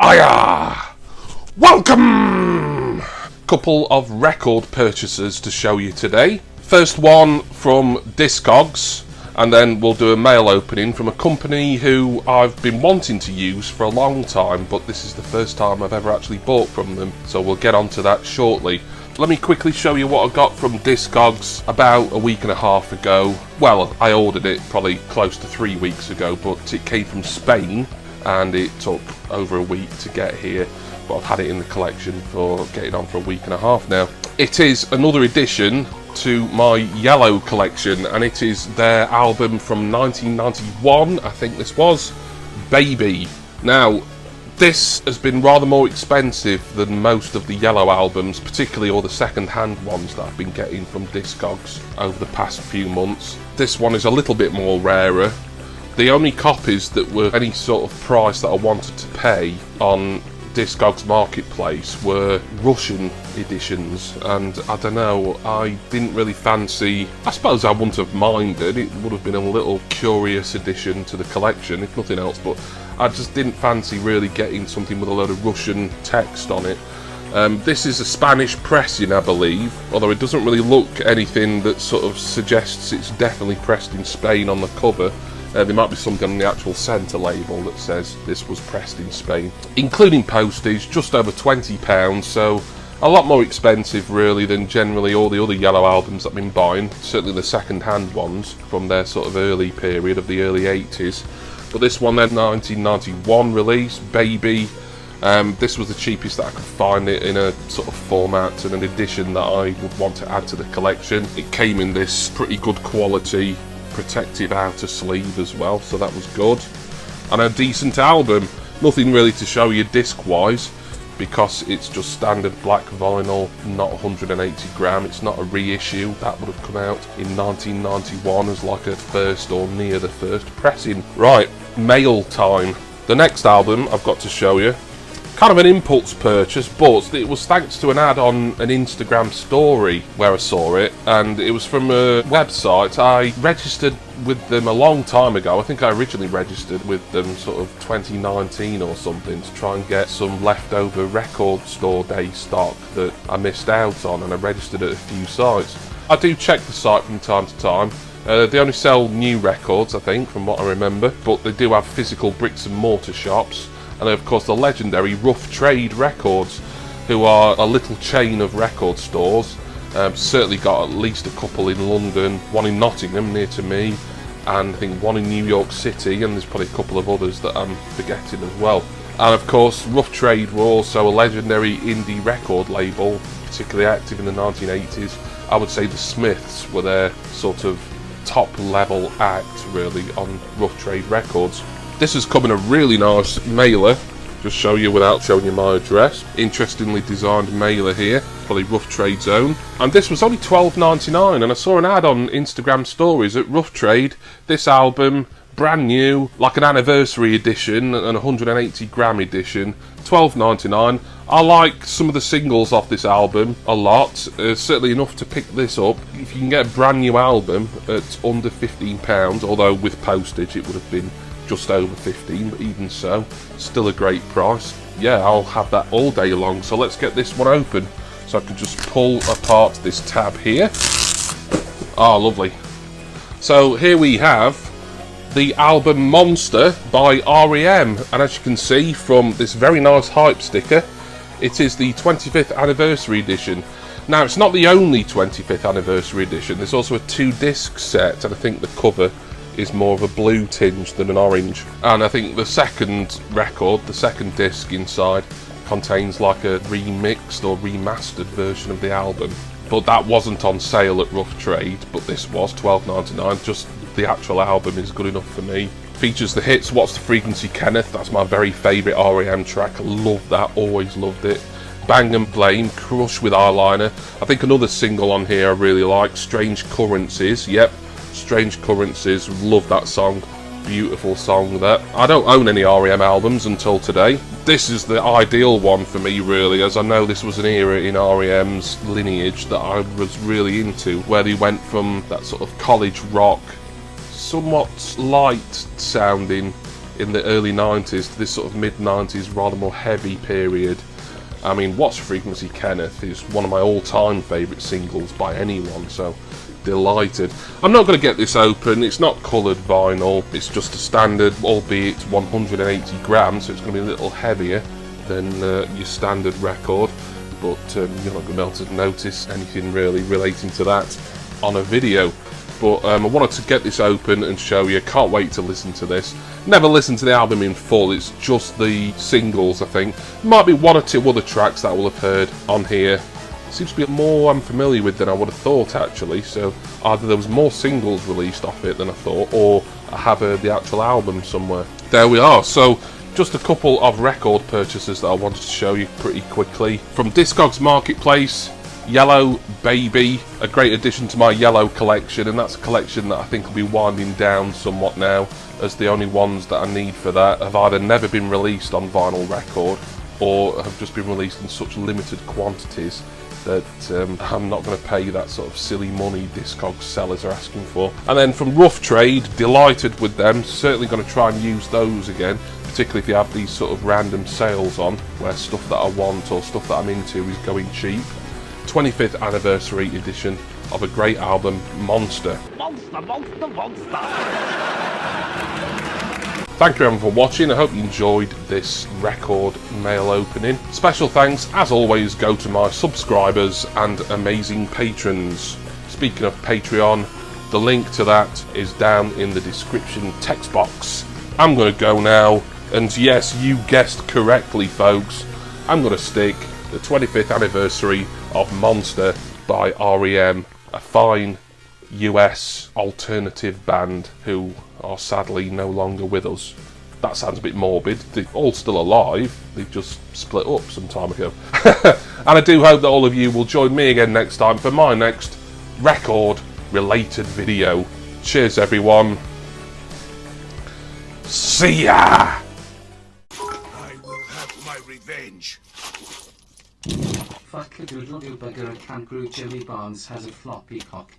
Hiya! Welcome! Couple of record purchases to show you today. First one from Discogs, and then we'll do a mail opening from a company who I've been wanting to use for a long time, but this is the first time I've ever actually bought from them, so we'll get onto that shortly. Let me quickly show you what I got from Discogs about a week and a half ago. Well, I ordered it probably close to 3 weeks ago, but it came from Spain and it took over a week to get here, but I've had it in the collection for getting on for a week and a half now. It is another edition to my yellow collection, and it is their album from 1991, I think this was, Baby. Now, this has been rather more expensive than most of the yellow albums, particularly all the second-hand ones that I've been getting from Discogs over the past few months. This one is a little bit more rarer. The only copies that were any sort of price that I wanted to pay on Discogs Marketplace were Russian editions, and I don't know, I didn't really fancy. I suppose I wouldn't have minded, it would have been a little curious addition to the collection if nothing else, but I just didn't fancy really getting something with a load of Russian text on it. This is a Spanish pressing, I believe, although it doesn't really look anything that sort of suggests it's definitely pressed in Spain on the cover. There might be something on the actual centre label that says this was pressed in Spain. Including postage, just over £20, so a lot more expensive really than generally all the other yellow albums that I've been buying, certainly the second-hand ones from their sort of early period of the early 80s. But this one then, 1991 release, Baby. This was the cheapest that I could find it in a sort of format and an edition that I would want to add to the collection. It came in this pretty good quality protective outer sleeve as well, so that was good. And a decent album. Nothing really to show you disc wise, because it's just standard black vinyl, not 180 gram. It's not a reissue. That would have come out in 1991 as like a first or near the first pressing. Right, mail time. The next album I've got to show you, kind of an impulse purchase, but it was thanks to an ad on an Instagram story where I saw it, and it was from a website. I registered with them a long time ago. I think I originally registered with them sort of 2019 or something to try and get some leftover record store day stock that I missed out on, and I registered at a few sites. I do check the site from time to time. They only sell new records, I think, from what I remember, but they do have physical bricks and mortar shops. And of course the legendary Rough Trade Records, who are a little chain of record stores. Certainly got at least a couple in London, one in Nottingham near to me, and I think one in New York City, and there's probably a couple of others that I'm forgetting as well. And of course Rough Trade were also a legendary indie record label, particularly active in the 1980s. I would say the Smiths were their sort of top level act really on Rough Trade Records. This has come in a really nice mailer, just show you without showing you my address. Interestingly designed mailer here, probably Rough Trade's own. And this was only £12.99, and I saw an ad on Instagram stories at Rough Trade. This album, brand new, like an anniversary edition, and 180 gram edition, £12.99. I like some of the singles off this album a lot, certainly enough to pick this up. If you can get a brand new album at under £15, although with postage it would have been just over 15, but even so, still a great price. Yeah, I'll have that all day long, so let's get this one open. So I can just pull apart this tab here. Ah, lovely. So here we have the album Monster by REM, and as you can see from this very nice hype sticker, it is the 25th anniversary edition. Now, it's not the only 25th anniversary edition, there's also a 2-disc set, and I think the cover is more of a blue tinge than an orange. And I think the second record, the second disc inside, contains like a remixed or remastered version of the album. But that wasn't on sale at Rough Trade, but this was £12.99. Just the actual album is good enough for me. Features the hits What's the Frequency Kenneth, that's my very favourite REM track, love that, always loved it. Bang and Blame, Crush with Eyeliner. I think another single on here I really like, Strange Currencies, yep. Strange Currencies, love that song, beautiful song that. I don't own any REM albums until today. This is the ideal one for me really, as I know this was an era in REM's lineage that I was really into, where they went from that sort of college rock, somewhat light sounding in the early 90s to this sort of mid-90s, rather more heavy period. I mean, What's Your Frequency, Kenneth is one of my all-time favourite singles by anyone, so delighted. I'm not going to get this open. It's not coloured vinyl, it's just a standard, albeit 180 grams, so it's going to be a little heavier than your standard record, but you're not going to be able to notice anything really relating to that on a video. But I wanted to get this open and show you. Can't wait to listen to this. Never listened to the album in full, it's just the singles, I think. Might be one or two other tracks that I will have heard on here. Seems to be more I'm familiar with than I would have thought, actually. So either there was more singles released off it than I thought, or I have heard the actual album somewhere. There we are. So just a couple of record purchases that I wanted to show you pretty quickly. From Discogs Marketplace, Yellow Baby, a great addition to my Yellow collection, and that's a collection that I think will be winding down somewhat now, as the only ones that I need for that have either never been released on vinyl record or have just been released in such limited quantities that I'm not going to pay that sort of silly money Discogs sellers are asking for. And then from Rough Trade, delighted with them, certainly going to try and use those again, particularly if you have these sort of random sales on where stuff that I want or stuff that I'm into is going cheap. 25th anniversary edition of a great album, Monster. Monster, monster, monster! Thank you everyone for watching. I hope you enjoyed this record mail opening. Special thanks, as always, go to my subscribers and amazing patrons. Speaking of Patreon, the link to that is down in the description text box. I'm going to go now, and yes, you guessed correctly, folks. I'm going to stick the 25th anniversary of Monster by R.E.M., a fine US alternative band who are sadly no longer with us. That sounds a bit morbid. They're all still alive, they've just split up some time ago. And I do hope that all of you will join me again next time for my next record related video. Cheers everyone. See ya! I will have my revenge. Fuck a doodle doo bugger, a kangaroo Jimmy Barnes has a floppy cock.